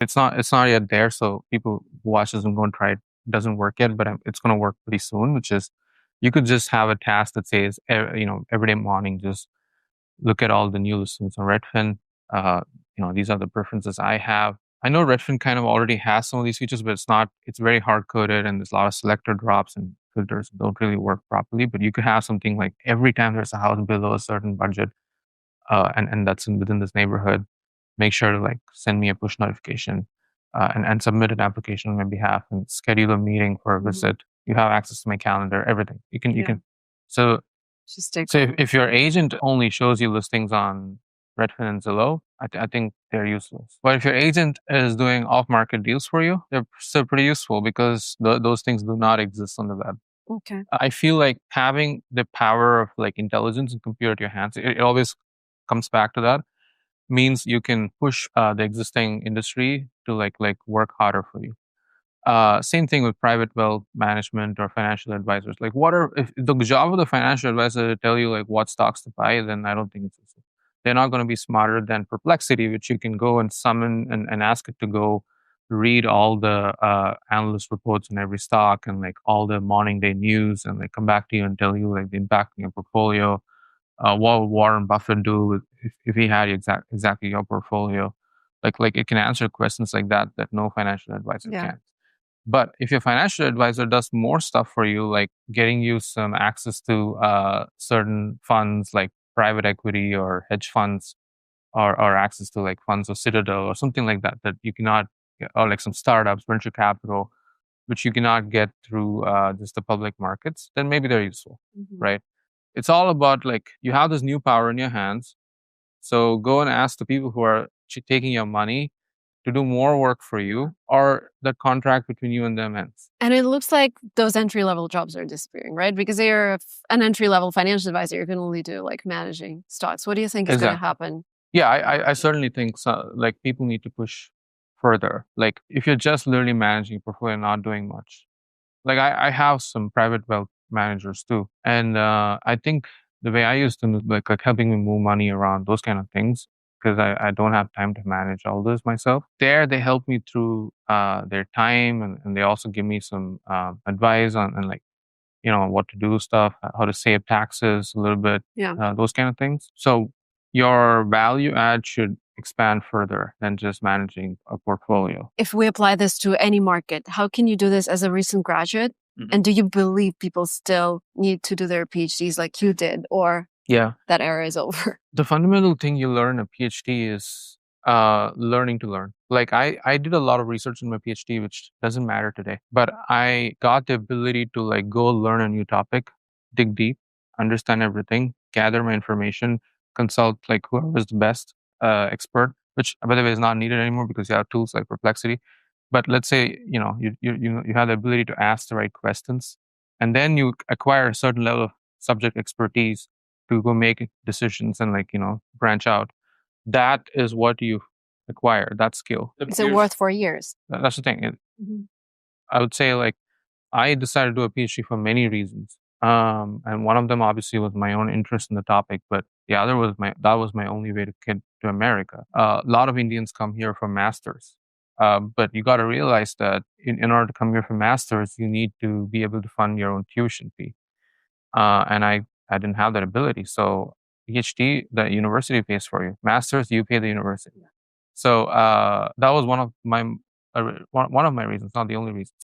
It's not yet there, so people who watch this and go and try it. Doesn't work yet, but it's going to work pretty soon. Which is, you could just have a task that says, every day morning, just look at all the new listings on Redfin. Uh, these are the preferences I have. I know Redfin kind of already has some of these features, but it's not. It's very hard coded, and there's a lot of selector drops and filters that don't really work properly. But you could have something like every time there's a house below a certain budget, and that's within this neighborhood, make sure to like send me a push notification, and submit an application on my behalf and schedule a meeting for a visit. You have access to my calendar, everything. You can. So Just take so if your agent only shows you listings on Redfin and Zillow, I think they're useless. But if your agent is doing off-market deals for you, they're still pretty useful because those things do not exist on the web. Okay. I feel like having the power of like intelligence and computer at your hands, it always comes back to that, means you can push the existing industry to like work harder for you. Same thing with private wealth management or financial advisors. Like, if the job of the financial advisor to tell you like what stocks to buy, then I don't think it's useful. They're not going to be smarter than Perplexity, which you can go and summon and ask it to go read all the analyst reports on every stock and like all the morning day news and like come back to you and tell you like the impact on your portfolio. What would Warren Buffett do if he had exactly your portfolio? Like it can answer questions like that no financial advisor can. But if your financial advisor does more stuff for you, like getting you some access to certain funds like private equity or hedge funds, or access to like funds of Citadel or something like that you cannot or like some startups, venture capital, which you cannot get through just the public markets, then maybe they're useful, right? It's all about like you have this new power in your hands. So go and ask the people who are taking your money to do more work for you, or the contract between you and them ends. And it looks like those entry-level jobs are disappearing, right? Because you're an entry-level financial advisor, you can only do like managing stocks. What do you think is going to happen? Yeah, I certainly think so. Like people need to push further. Like if you're just literally managing a portfolio and not doing much. Like I have some private wealth managers too. And I think the way I used to like helping me move money around, those kind of things, because I don't have time to manage all this myself. There they help me through their time, and they also give me some advice on and like what to do stuff, how to save taxes a little bit, those kind of things. So your value add should expand further than just managing a portfolio. If we apply this to any market, how can you do this as a recent graduate? And do you believe people still need to do their PhDs like you did, or that era is over? The fundamental thing you learn in a PhD is learning to learn. Like I did a lot of research in my PhD, which doesn't matter today, but I got the ability to like go learn a new topic, dig deep, understand everything, gather my information, consult like whoever's the best expert, which by the way is not needed anymore because you have tools like Perplexity. But let's say you have the ability to ask the right questions, and then you acquire a certain level of subject expertise to go make decisions and like branch out. That is what you acquire, that skill. Is it worth 4 years? That's the thing. I would say like I decided to do a PhD for many reasons. And one of them obviously was my own interest in the topic, but the other was that was my only way to get to America. A lot of Indians come here for masters. But you got to realize that in order to come here for masters, you need to be able to fund your own tuition fee. And I didn't have that ability. So PhD, the university pays for you. Masters, you pay the university. So that was one of my reasons, not the only reason.